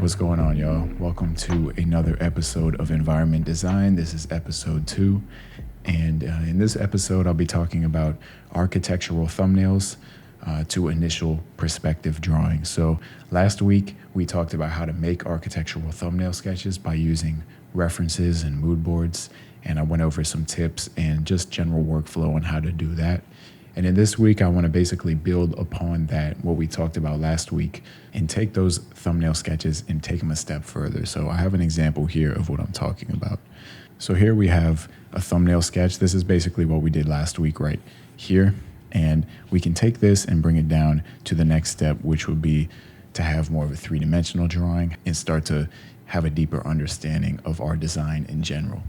What's going on, y'all? Welcome to another episode of Environment Design. This is episode 2. And in this episode, I'll be talking about architectural thumbnails to initial perspective drawing. So last week, we talked about how to make architectural thumbnail sketches by using references and mood boards. And I went over some tips and just general workflow on how to do that. And in this week, I want to basically build upon that, what we talked about last week, and take those thumbnail sketches and take them a step further. So I have an example here of what I'm talking about. So here we have a thumbnail sketch. This is basically what we did last week right here. And we can take this and bring it down to the next step, which would be to have more of a three-dimensional drawing and start to have a deeper understanding of our design in general.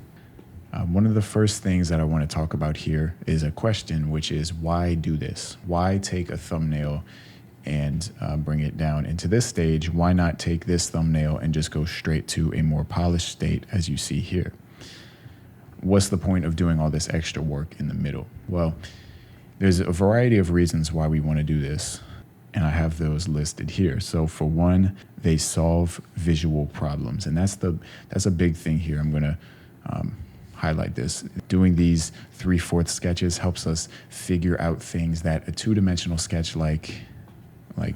One of the first things that I want to talk about here is a question, which is why do this? Why take a thumbnail and bring it down into this stage? Why not take this thumbnail and just go straight to a more polished state as you see here? What's the point of doing all this extra work in the middle? Well, there's a variety of reasons why we want to do this, and I have those listed here. So for one, they solve visual problems, and that's a big thing here. I'm going to highlight this. Doing these 3/4 sketches helps us figure out things that a two-dimensional sketch like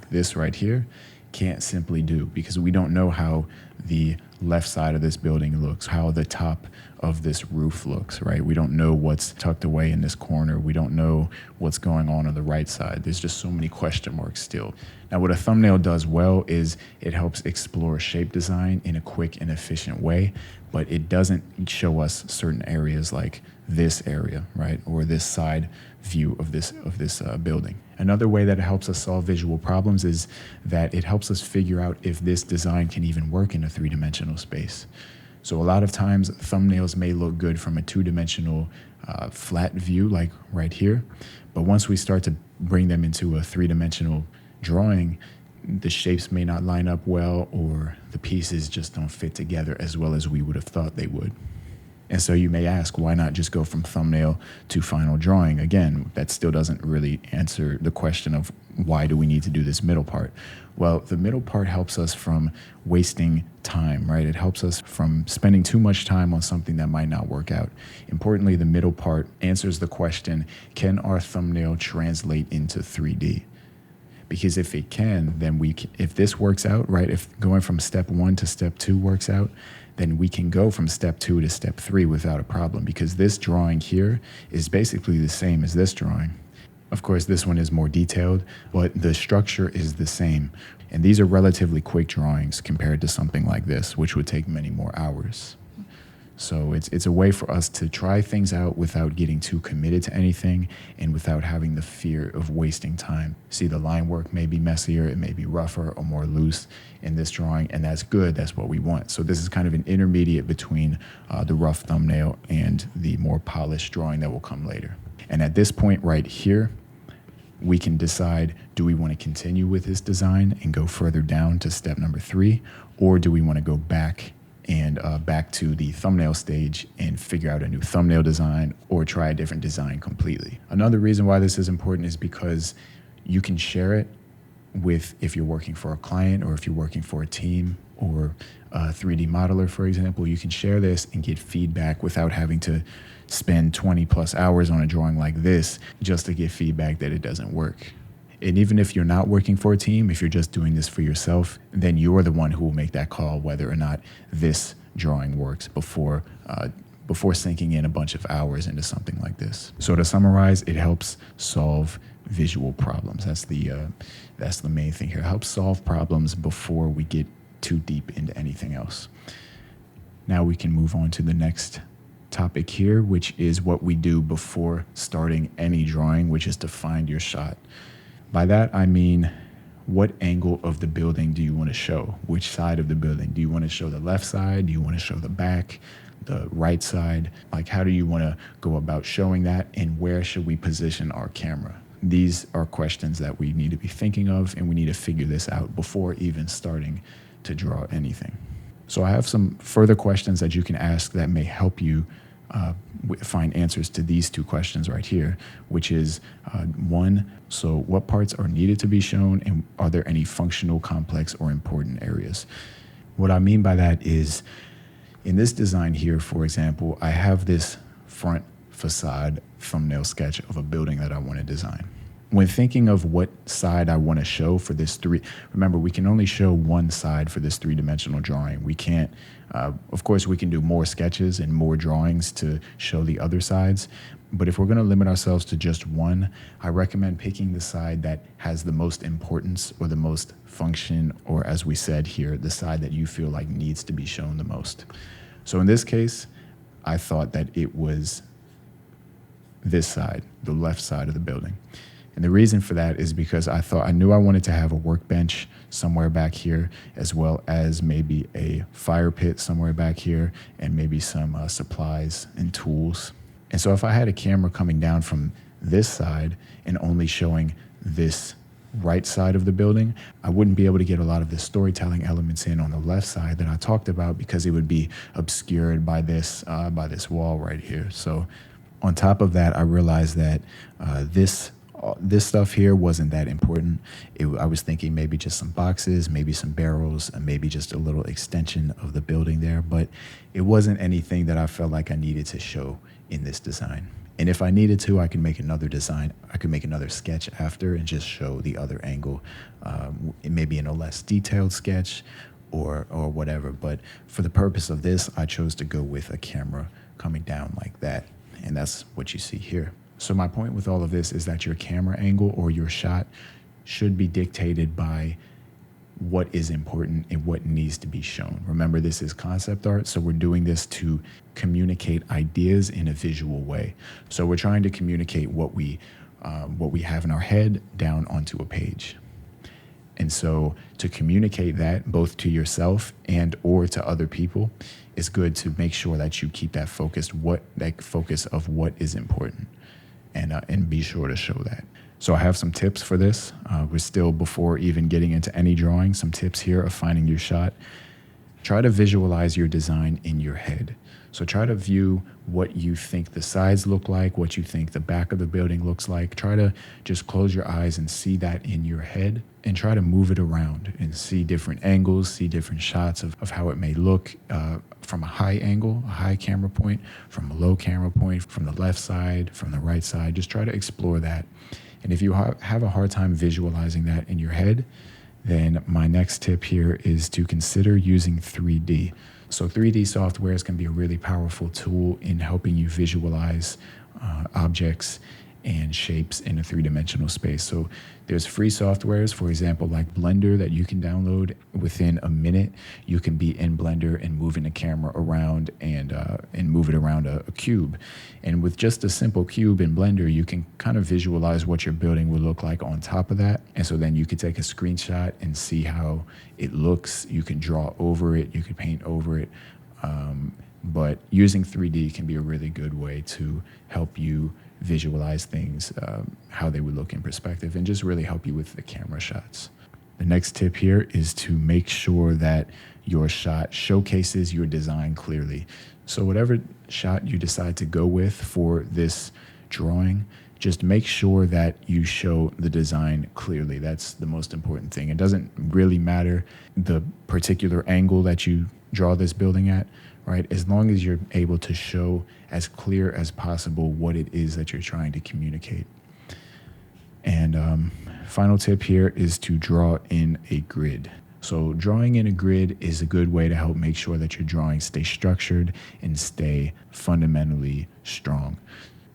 this right here can't simply do, because we don't know how the left side of this building looks, how the top of this roof looks, right? We don't know what's tucked away in this corner. We don't know what's going on the right side. There's just so many question marks still. Now, what a thumbnail does well is it helps explore shape design in a quick and efficient way, but it doesn't show us certain areas like this area, right? Or this side view of this building. Another way that it helps us solve visual problems is that it helps us figure out if this design can even work in a three-dimensional space. So a lot of times thumbnails may look good from a two-dimensional flat view like right here, but once we start to bring them into a three-dimensional drawing, the shapes may not line up well, or the pieces just don't fit together as well as we would have thought they would. And so you may ask, why not just go from thumbnail to final drawing? Again, that still doesn't really answer the question of why do we need to do this middle part? Well, the middle part helps us from wasting time, right? It helps us from spending too much time on something that might not work out. Importantly, the middle part answers the question, can our thumbnail translate into 3D? Because if it can, then if this works out, right, if going from step 1 to step 2 works out, then we can go from step 2 to step 3 without a problem, because this drawing here is basically the same as this drawing. Of course, this one is more detailed, but the structure is the same. And these are relatively quick drawings compared to something like this, which would take many more hours. So it's a way for us to try things out without getting too committed to anything and without having the fear of wasting time. See, the line work may be messier, it may be rougher or more loose in this drawing, and that's good, that's what we want. So this is kind of an intermediate between the rough thumbnail and the more polished drawing that will come later. And at this point right here, we can decide, do we want to continue with this design and go further down to step number 3, or do we want to go back to the thumbnail stage and figure out a new thumbnail design or try a different design completely. Another reason why this is important is because you can share it with, if you're working for a client or if you're working for a team or a 3D modeler, for example, you can share this and get feedback without having to spend 20 plus hours on a drawing like this just to get feedback that it doesn't work. And even if you're not working for a team, if you're just doing this for yourself, then you're the one who will make that call whether or not this drawing works before sinking in a bunch of hours into something like this. So to summarize, it helps solve visual problems. That's the main thing here. It helps solve problems before we get too deep into anything else. Now we can move on to the next topic here, which is what we do before starting any drawing, which is to find your shot. By that, I mean, what angle of the building do you want to show? Which side of the building? Do you want to show the left side? Do you want to show the back, the right side? Like, how do you want to go about showing that? And where should we position our camera? These are questions that we need to be thinking of, and we need to figure this out before even starting to draw anything. So I have some further questions that you can ask that may help you find answers to these two questions right here, which is one, so what parts are needed to be shown, and are there any functional, complex, or important areas? What I mean by that is in this design here, for example, I have this front facade thumbnail sketch of a building that I want to design. When thinking of what side I want to show for this remember, we can only show one side for this three-dimensional drawing. We can't, of course, we can do more sketches and more drawings to show the other sides. But if we're going to limit ourselves to just one, I recommend picking the side that has the most importance or the most function, or as we said here, the side that you feel like needs to be shown the most. So in this case, I thought that it was this side, the left side of the building. And the reason for that is because I knew I wanted to have a workbench somewhere back here, as well as maybe a fire pit somewhere back here, and maybe some supplies and tools. And so if I had a camera coming down from this side and only showing this right side of the building, I wouldn't be able to get a lot of the storytelling elements in on the left side that I talked about, because it would be obscured by this wall right here. So on top of that, I realized that this stuff here wasn't that important. I was thinking maybe just some boxes, maybe some barrels, and maybe just a little extension of the building there, but it wasn't anything that I felt like I needed to show in this design. And if I needed to, I could make another design. I could make another sketch after and just show the other angle, maybe in a less detailed sketch or whatever. But for the purpose of this, I chose to go with a camera coming down like that. And that's what you see here. So my point with all of this is that your camera angle or your shot should be dictated by what is important and what needs to be shown. Remember, this is concept art, so we're doing this to communicate ideas in a visual way. So we're trying to communicate what we have in our head down onto a page. And so to communicate that both to yourself and or to other people, it's good to make sure that you keep that focus of what is important, and be sure to show that. So I have some tips for this. We're still, before even getting into any drawing, some tips here of finding your shot. Try to visualize your design in your head. So try to view what you think the sides look like, what you think the back of the building looks like. Try to just close your eyes and see that in your head, and try to move it around and see different angles, see different shots of how it may look from a high angle, a high camera point, from a low camera point, from the left side, from the right side. Just try to explore that. And if you have a hard time visualizing that in your head, then my next tip here is to consider using 3D. So 3D softwares can be a really powerful tool in helping you visualize objects and shapes in a three-dimensional space. So there's free softwares, for example, like Blender, that you can download within a minute. You can be in Blender and moving the camera around and move it around a cube. And with just a simple cube in Blender, you can kind of visualize what your building would look like on top of that. And so then you could take a screenshot and see how it looks. You can draw over it, you could paint over it. But using 3D can be a really good way to help you visualize things, how they would look in perspective, and just really help you with the camera shots. The next tip here is to make sure that your shot showcases your design clearly. So whatever shot you decide to go with for this drawing, just make sure that you show the design clearly. That's the most important thing. It doesn't really matter the particular angle that you draw this building at, right? As long as you're able to show as clear as possible what it is that you're trying to communicate. And final tip here is to draw in a grid. So drawing in a grid is a good way to help make sure that your drawings stay structured and stay fundamentally strong.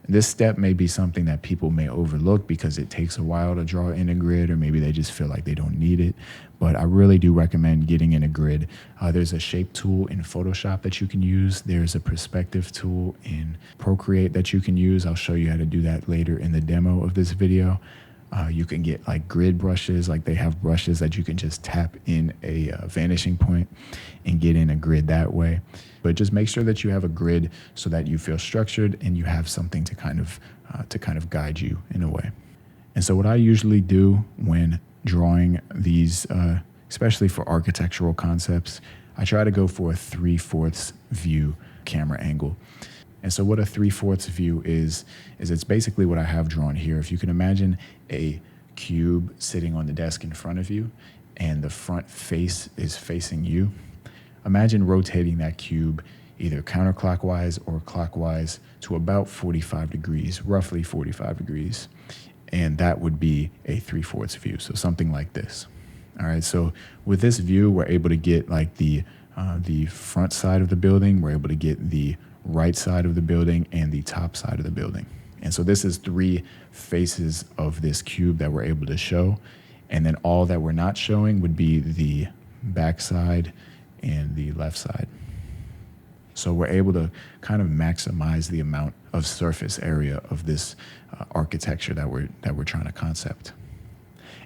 This step may be something that people may overlook because it takes a while to draw in a grid, or maybe they just feel like they don't need it. But I really do recommend getting in a grid. There's a shape tool in Photoshop that you can use. There's a perspective tool in Procreate that you can use. I'll show you how to do that later in the demo of this video. You can get like grid brushes, like they have brushes that you can just tap in a vanishing point and get in a grid that way. But just make sure that you have a grid so that you feel structured and you have something to kind of guide you in a way. And so what I usually do when drawing these, especially for architectural concepts, I try to go for a 3/4 view camera angle. And so what a 3/4 view is it's basically what I have drawn here. If you can imagine a cube sitting on the desk in front of you and the front face is facing you, imagine rotating that cube either counterclockwise or clockwise to about 45 degrees, roughly 45 degrees. And that would be a 3/4 view. So something like this. All right. So with this view, we're able to get like the front side of the building. We're able to get the right side of the building and the top side of the building. And so this is 3 faces of this cube that we're able to show. And then all that we're not showing would be the back side and the left side. So we're able to kind of maximize the amount of surface area of this architecture that we're trying to concept.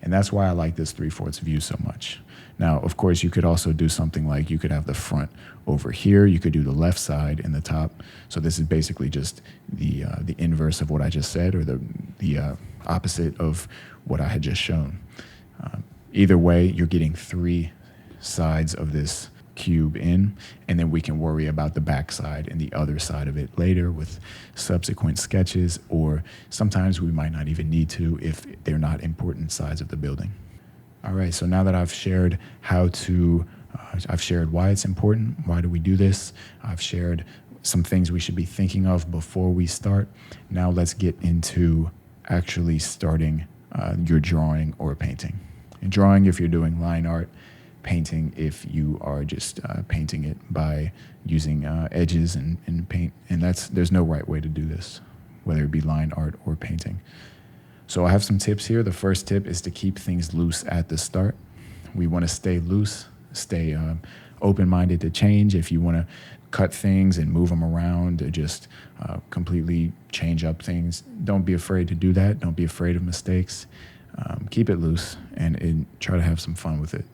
And that's why I like this 3/4 view so much. Now, of course, you could also do something like you could have the front over here. You could do the left side and the top. So this is basically just the inverse of what I just said, or the opposite of what I had just shown. Either way, you're getting 3 sides of this cube in, and then we can worry about the back side and the other side of it later with subsequent sketches, or sometimes we might not even need to if they're not important sides of the building. All right, so now that I've shared I've shared why it's important, why do we do this, I've shared some things we should be thinking of before we start. Now let's get into actually starting your drawing or painting. And drawing if you're doing line art, painting if you are just painting it by using edges and paint. And there's no right way to do this, whether it be line art or painting. So I have some tips here. The first tip is to keep things loose at the start. We want to stay loose, stay open-minded to change. If you want to cut things and move them around or just completely change up things, don't be afraid to do that. Don't be afraid of mistakes. Keep it loose and try to have some fun with it.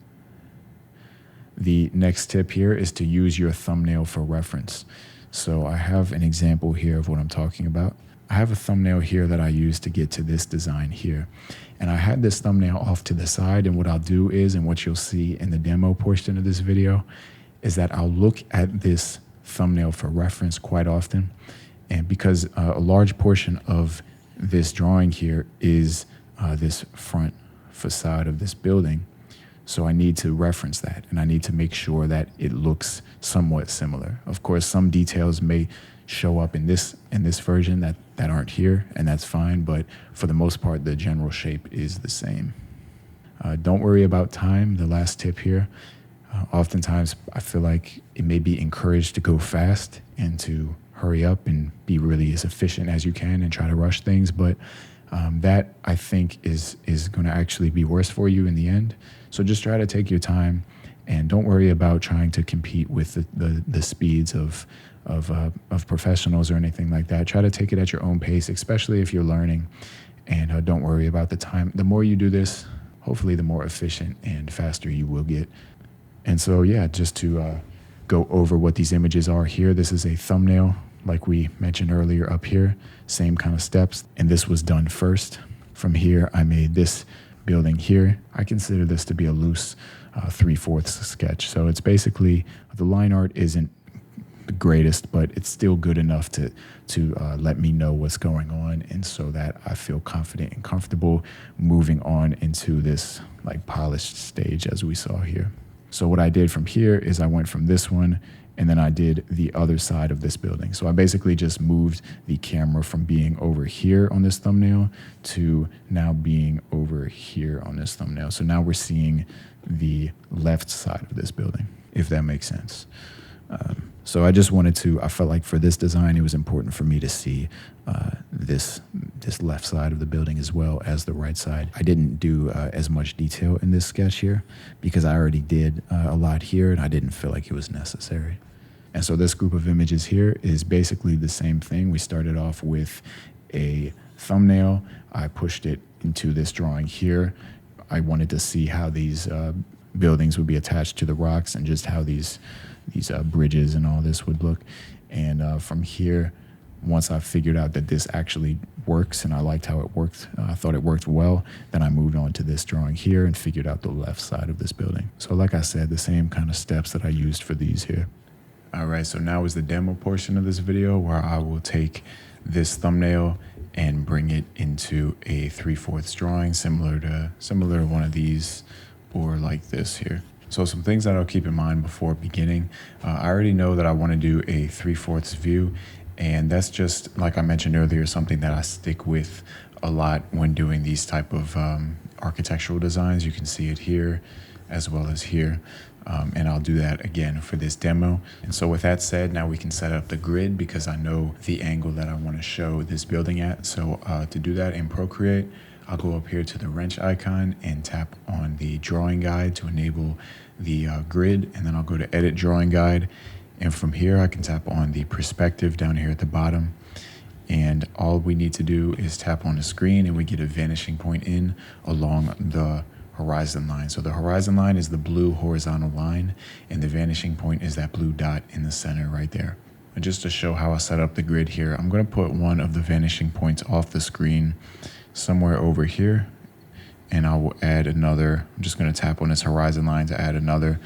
The next tip here is to use your thumbnail for reference. So I have an example here of what I'm talking about. I have a thumbnail here that I used to get to this design here. And I had this thumbnail off to the side, and what I'll do is, and what you'll see in the demo portion of this video, is that I'll look at this thumbnail for reference quite often. And because a large portion of this drawing here is this front facade of this building, so I need to reference that, and I need to make sure that it looks somewhat similar. Of course, some details may show up in this version that aren't here, and that's fine, but for the most part, the general shape is the same. Don't worry about time, the last tip here. Oftentimes, I feel like it may be encouraged to go fast and to hurry up and be really as efficient as you can and try to rush things, but that I think is going to actually be worse for you in the end. So just try to take your time, and don't worry about trying to compete with the speeds of professionals or anything like that. Try to take it at your own pace, especially if you're learning, and don't worry about the time. The more you do this, hopefully the more efficient and faster you will get. And so, yeah, just to go over what these images are here, this is a thumbnail, like we mentioned earlier up here, same kind of steps. And this was done first. From here, I made this building here. I consider this to be a loose 3/4 sketch. So it's basically, the line art isn't the greatest, but it's still good enough to let me know what's going on, and so that I feel confident and comfortable moving on into this like polished stage as we saw here. So what I did from here is I went from this one, and then I did the other side of this building. So I basically just moved the camera from being over here on this thumbnail to now being over here on this thumbnail. So now we're seeing the left side of this building, if that makes sense. So I just wanted to, I felt like for this design, it was important for me to see this left side of the building as well as the right side. I didn't do as much detail in this sketch here because I already did a lot here, and I didn't feel like it was necessary. And so this group of images here is basically the same thing. We started off with a thumbnail. I pushed it into this drawing here. I wanted to see how these buildings would be attached to the rocks, and just how these bridges and all this would look. And from here, once I figured out that this actually works and I liked how it worked, I thought it worked well, then I moved on to this drawing here and figured out the left side of this building. So like I said, the same kind of steps that I used for these here. All right, so now is the demo portion of this video where I will take this thumbnail and bring it into a 3/4 drawing similar to one of these, or like this here. So some things that I'll keep in mind before beginning. I already know that I want to do a 3/4 view, and that's just, like I mentioned earlier, something that I stick with a lot when doing these type of architectural designs. You can see it here as well as here. And I'll do that again for this demo. And so with that said, now we can set up the grid because I know the angle that I want to show this building at. So to do that in Procreate, I'll go up here to the wrench icon and tap on the drawing guide to enable the grid. And then I'll go to edit drawing guide. And from here, I can tap on the perspective down here at the bottom. And all we need to do is tap on the screen and we get a vanishing point in along the horizon line. So the horizon line is the blue horizontal line, and the vanishing point is that blue dot in the center right there. And just to show how I set up the grid here, I'm going to put one of the vanishing points off the screen somewhere over here, and I will add another. I'm just going to tap on this horizon line to add another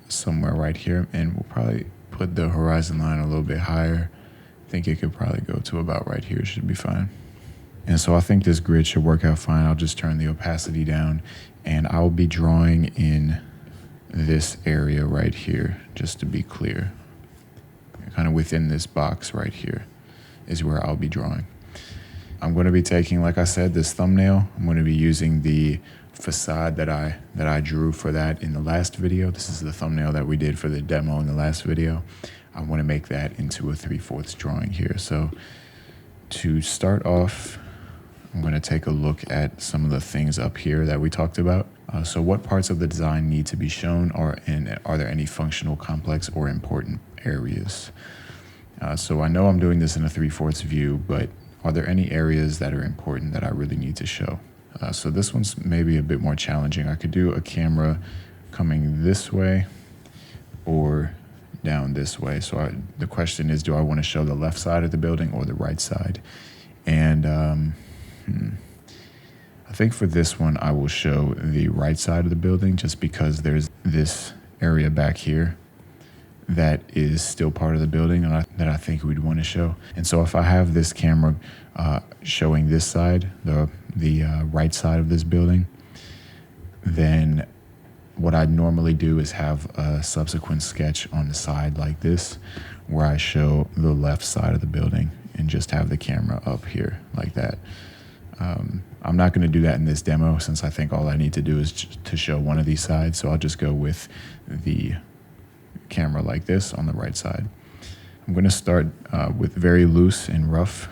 somewhere right here, and we'll probably put the horizon line a little bit higher. I think it could probably go to about right here. Should be fine. And so I think this grid should work out fine. I'll just turn the opacity down, and I'll be drawing in this area right here, just to be clear. Kind of within this box right here is where I'll be drawing. I'm going to be taking, like I said, this thumbnail. I'm going to be using the facade that I drew for that in the last video. This is the thumbnail that we did for the demo in the last video. I want to make that into a 3/4 drawing here. So to start off, I'm going to take a look at some of the things up here that we talked about. So what parts of the design need to be shown, and are there any functional, complex, or important areas? So I know I'm doing this in a 3/4 view, but are there any areas that are important that I really need to show? So this one's maybe a bit more challenging. I could do a camera coming this way or down this way. So the question is, do I want to show the left side of the building or the right side? And I think for this one, I will show the right side of the building just because there's this area back here that is still part of the building and that I think we'd want to show. And so if I have this camera showing this side, the right side of this building, then what I'd normally do is have a subsequent sketch on the side like this, where I show the left side of the building and just have the camera up here like that. I'm not going to do that in this demo since I think all I need to do is to show one of these sides. So I'll just go with the camera like this on the right side. I'm going to start with very loose and rough.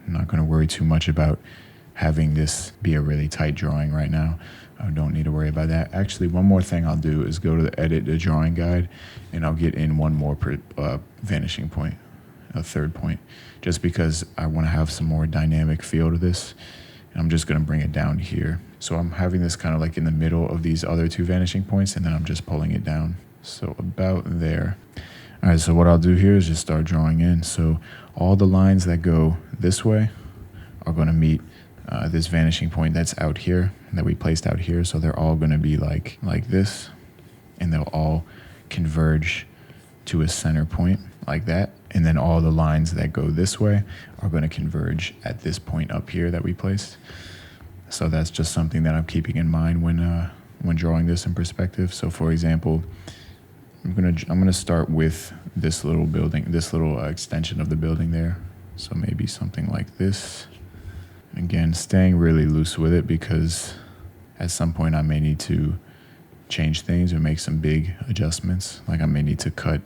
I'm not going to worry too much about having this be a really tight drawing right now. I don't need to worry about that. Actually, one more thing I'll do is go to the edit the drawing guide, and I'll get in one more vanishing point, a third point, just because I want to have some more dynamic feel to this. And I'm just going to bring it down here. So I'm having this kind of like in the middle of these other two vanishing points, and then I'm just pulling it down. So about there. All right, so what I'll do here is just start drawing in. So all the lines that go this way are going to meet this vanishing point that's out here, that we placed out here. So they're all going to be like this, and they'll all converge to a center point like that. And then all the lines that go this way are going to converge at this point up here that we placed. So that's just something that I'm keeping in mind when drawing this in perspective. So for example, I'm gonna start with this little building, this little extension of the building there. So maybe something like this. Again, staying really loose with it because at some point I may need to change things or make some big adjustments. Like I may need to cut,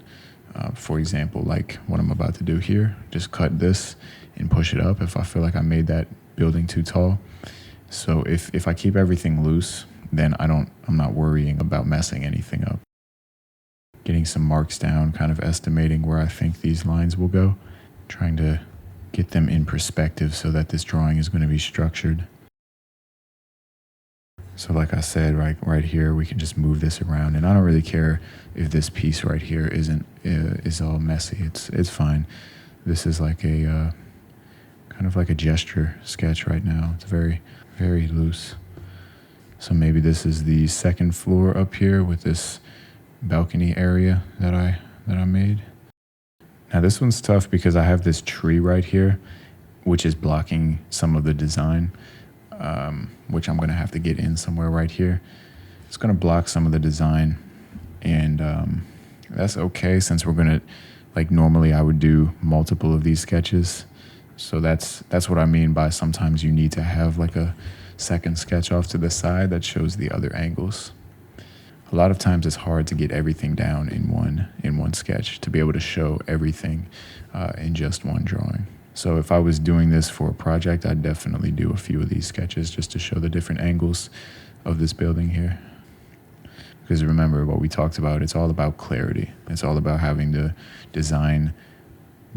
for example, like what I'm about to do here, just cut this and push it up if I feel like I made that building too tall. So if I keep everything loose, then I'm not worrying about messing anything up. Getting some marks down, kind of estimating where I think these lines will go, trying to get them in perspective so that this drawing is going to be structured. So like I said, right here, we can just move this around, and I don't really care if this piece right here is all messy. It's fine. This is like a kind of like a gesture sketch right now. It's very, very loose. So maybe this is the second floor up here with this balcony area that I made. Now this one's tough because I have this tree right here, which is blocking some of the design, which I'm gonna have to get in somewhere right here. It's gonna block some of the design And that's okay, since we're gonna, like, normally I would do multiple of these sketches. So that's what I mean by sometimes you need to have like a second sketch off to the side that shows the other angles. A lot of times it's hard to get everything down in one sketch, to be able to show everything in just one drawing. So if I was doing this for a project, I'd definitely do a few of these sketches just to show the different angles of this building here. Because remember what we talked about, it's all about clarity. It's all about having the design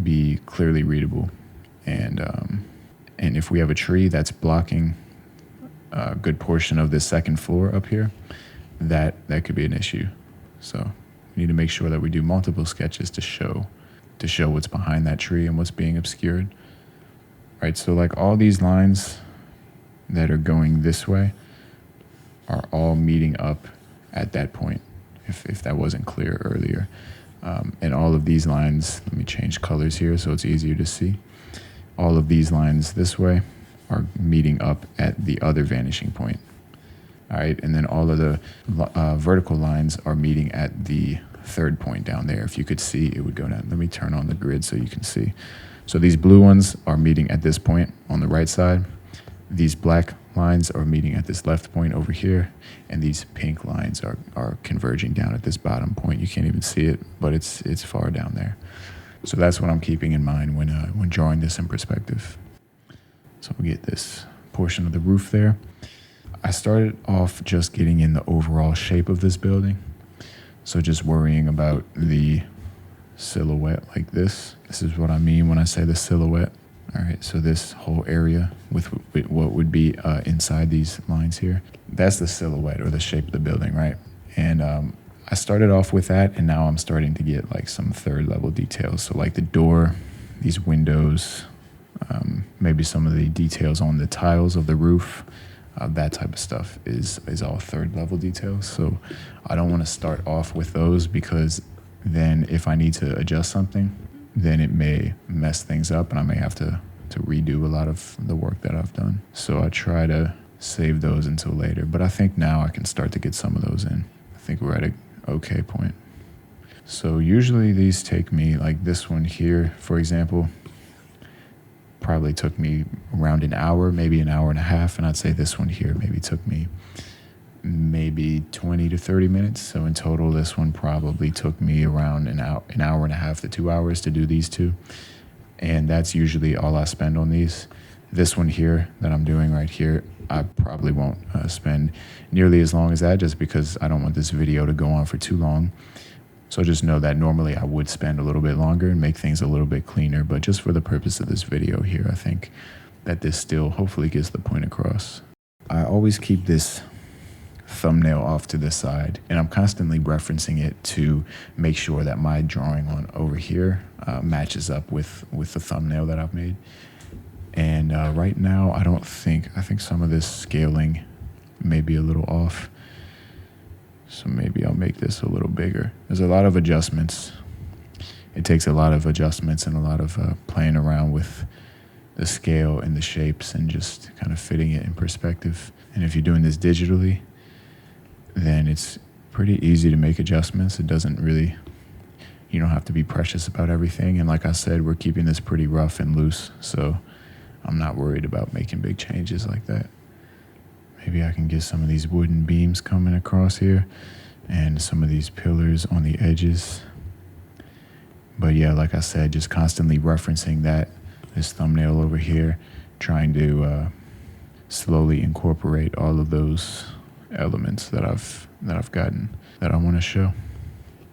be clearly readable. And if we have a tree that's blocking a good portion of this second floor up here, that could be an issue. So we need to make sure that we do multiple sketches to show what's behind that tree and what's being obscured. Right, so like all these lines that are going this way are all meeting up at that point, if that wasn't clear earlier. And all of these lines, let me change colors here so it's easier to see. All of these lines this way are meeting up at the other vanishing point. All right, and then all of the vertical lines are meeting at the third point down there. If you could see, it would go down. Let me turn on the grid so you can see. So these blue ones are meeting at this point on the right side. These black lines are meeting at this left point over here, and these pink lines are converging down at this bottom point. You can't even see it, but it's far down there. So that's what I'm keeping in mind when drawing this in perspective. So we'll get this portion of the roof there. I started off just getting in the overall shape of this building. So just worrying about the silhouette like this. This is what I mean when I say the silhouette. All right, so this whole area with what would be inside these lines here, that's the silhouette or the shape of the building, right? And I started off with that, and now I'm starting to get like some third level details. So like the door, these windows, maybe some of the details on the tiles of the roof, that type of stuff is all third level details. So I don't want to start off with those, because then if I need to adjust something, then it may mess things up and I may have to redo a lot of the work that I've done. So I try to save those until later, but I think now I can start to get some of those in. I think we're at a okay point. So usually these take me, like this one here, for example, probably took me around an hour, maybe an hour and a half. And I'd say this one here maybe took me maybe 20 to 30 minutes. So in total, this one probably took me around an hour and a half to 2 hours to do these two. And that's usually all I spend on these. This one here that I'm doing right here, I probably won't spend nearly as long as that, just because I don't want this video to go on for too long. So just know that normally I would spend a little bit longer and make things a little bit cleaner, but just for the purpose of this video here, I think that this still hopefully gets the point across. I always keep this thumbnail off to the side, and I'm constantly referencing it to make sure that my drawing on over here matches up with the thumbnail that I've made. And right now, I think some of this scaling may be a little off. So maybe I'll make this a little bigger. There's a lot of adjustments. It takes a lot of adjustments and a lot of playing around with the scale and the shapes and just kind of fitting it in perspective. And if you're doing this digitally, then it's pretty easy to make adjustments. It doesn't really, you don't have to be precious about everything. And like I said, we're keeping this pretty rough and loose. So I'm not worried about making big changes like that. Maybe I can get some of these wooden beams coming across here and some of these pillars on the edges. But yeah, like I said, just constantly referencing this thumbnail over here, trying to slowly incorporate all of those elements that I've gotten that I want to show.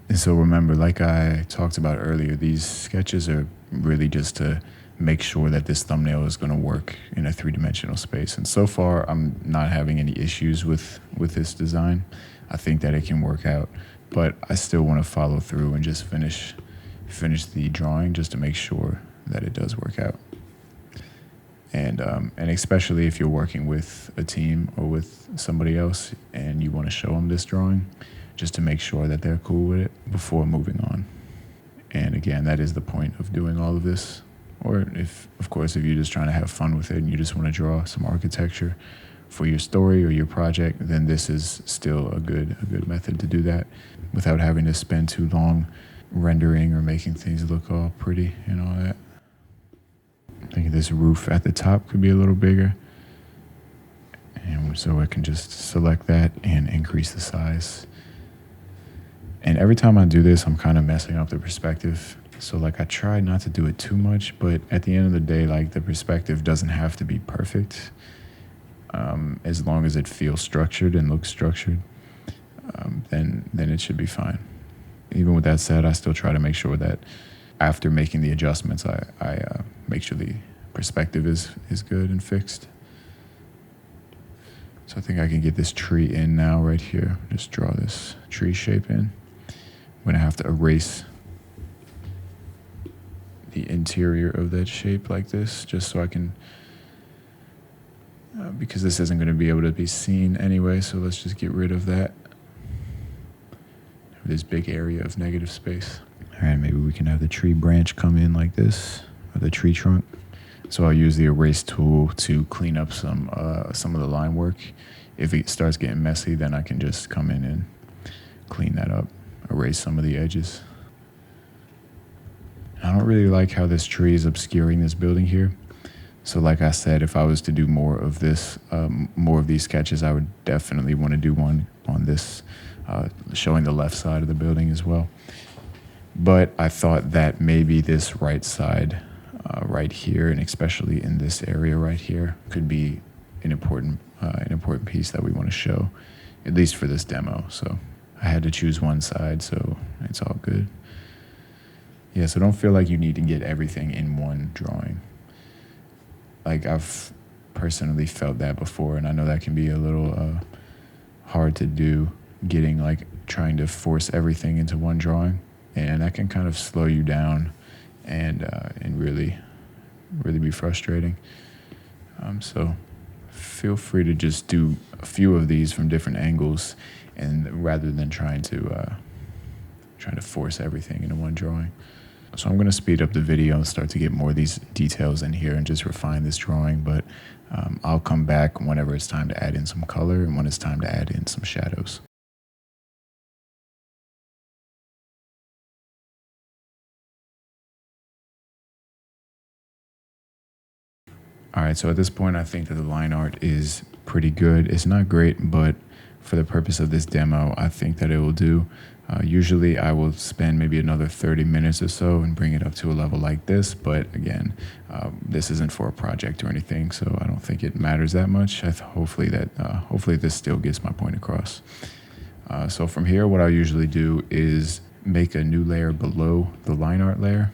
And so remember, like I talked about earlier, these sketches are really just to make sure that this thumbnail is going to work in a three-dimensional space. And so far, I'm not having any issues with this design. I think that it can work out, but I still want to follow through and just finish the drawing just to make sure that it does work out. And especially if you're working with a team or with somebody else and you want to show them this drawing, just to make sure that they're cool with it before moving on. And again, that is the point of doing all of this. Or if you're just trying to have fun with it and you just want to draw some architecture for your story or your project, then this is still a good method to do that. without having to spend too long rendering or making things look all pretty and all that. I think this roof at the top could be a little bigger. And so I can just select that and increase the size. And every time I do this, I'm kind of messing up the perspective. So like I try not to do it too much, but at the end of the day, like the perspective doesn't have to be perfect. As long as it feels structured and looks structured, then it should be fine. Even with that said, I still try to make sure that after making the adjustments, I make sure the perspective is good and fixed. So I think I can get this tree in now right here. Just draw this tree shape in. I'm gonna have to erase the interior of that shape like this, just so I can, because this isn't gonna be able to be seen anyway, so let's just get rid of that. This big area of negative space. All right, maybe we can have the tree branch come in like this, or the tree trunk. So I'll use the erase tool to clean up some of the line work. If it starts getting messy, then I can just come in and clean that up, erase some of the edges. I don't really like how this tree is obscuring this building here. So like I said, if I was to do more of this, more of these sketches, I would definitely want to do one on this, showing the left side of the building as well. But I thought that maybe this right side, right here, and especially in this area right here, could be an important piece that we want to show, at least for this demo. So I had to choose one side, so it's all good. Yeah, so don't feel like you need to get everything in one drawing. Like I've personally felt that before, and I know that can be a little hard to do, trying to force everything into one drawing, and that can kind of slow you down and really be frustrating. So feel free to just do a few of these from different angles, and rather than trying to force everything into one drawing. So I'm going to speed up the video and start to get more of these details in here and just refine this drawing, but I'll come back whenever it's time to add in some color and when it's time to add in some shadows. All right, so at this point, I think that the line art is pretty good. It's not great, but for the purpose of this demo, I think that it will do. Usually I will spend maybe another 30 minutes or so and bring it up to a level like this. But again, this isn't for a project or anything, so I don't think it matters that much. Hopefully this still gets my point across. So from here, what I usually do is make a new layer below the line art layer.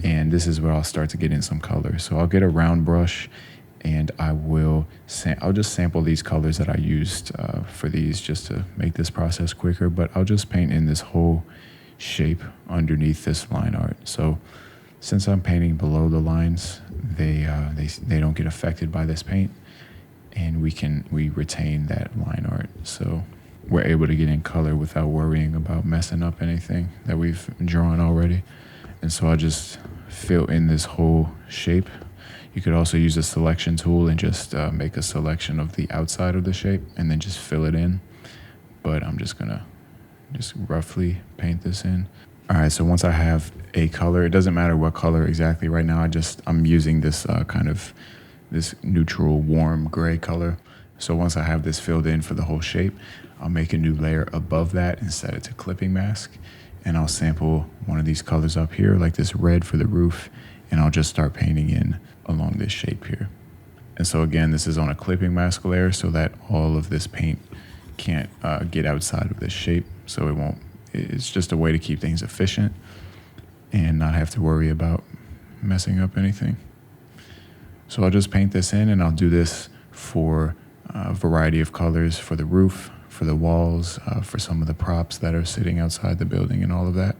And this is where I'll start to get in some color. So I'll get a round brush, and I'll just sample these colors that I used for these just to make this process quicker. But I'll just paint in this whole shape underneath this line art. So since I'm painting below the lines, they don't get affected by this paint, and we retain that line art. So we're able to get in color without worrying about messing up anything that we've drawn already. And so I just fill in this whole shape. You could also use a selection tool and just make a selection of the outside of the shape and then just fill it in. But I'm just gonna roughly paint this in. All right, so once I have a color, it doesn't matter what color exactly right now. I'm using this this neutral warm gray color. So once I have this filled in for the whole shape, I'll make a new layer above that and set it to clipping mask. And I'll sample one of these colors up here, like this red for the roof, and I'll just start painting in along this shape here. And so again, this is on a clipping mask layer so that all of this paint can't get outside of this shape. So it's just a way to keep things efficient and not have to worry about messing up anything. So I'll just paint this in, and I'll do this for a variety of colors for the roof, for the walls, for some of the props that are sitting outside the building and all of that.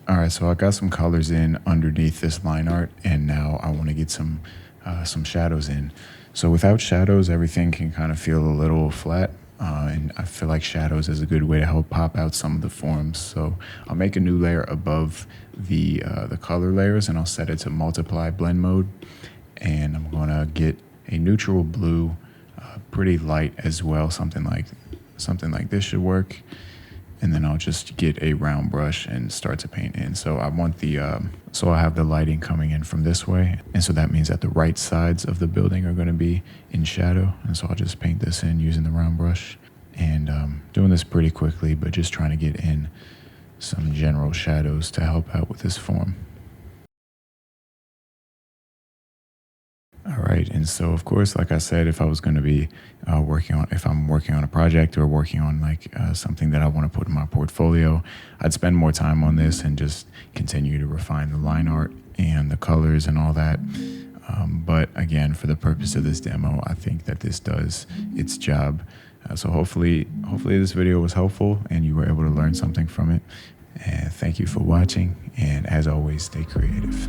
All right, so I got some colors in underneath this line art, and now I want to get some shadows in. So without shadows, everything can kind of feel a little flat, and I feel like shadows is a good way to help pop out some of the forms. So I'll make a new layer above the color layers, and I'll set it to multiply blend mode, and I'm gonna get a neutral blue, pretty light as well, something like something like this should work. And then I'll just get a round brush and start to paint in. So I want so I have the lighting coming in from this way. And so that means that the right sides of the building are gonna be in shadow. And so I'll just paint this in using the round brush. And doing this pretty quickly, but just trying to get in some general shadows to help out with this form. All right, and so of course, like I said, if I was going to be if I'm working on a project or working on like something that I want to put in my portfolio, I'd spend more time on this and just continue to refine the line art and the colors and all that. But again, for the purpose of this demo, I think that this does its job. So hopefully this video was helpful and you were able to learn something from it. And thank you for watching. And as always, stay creative.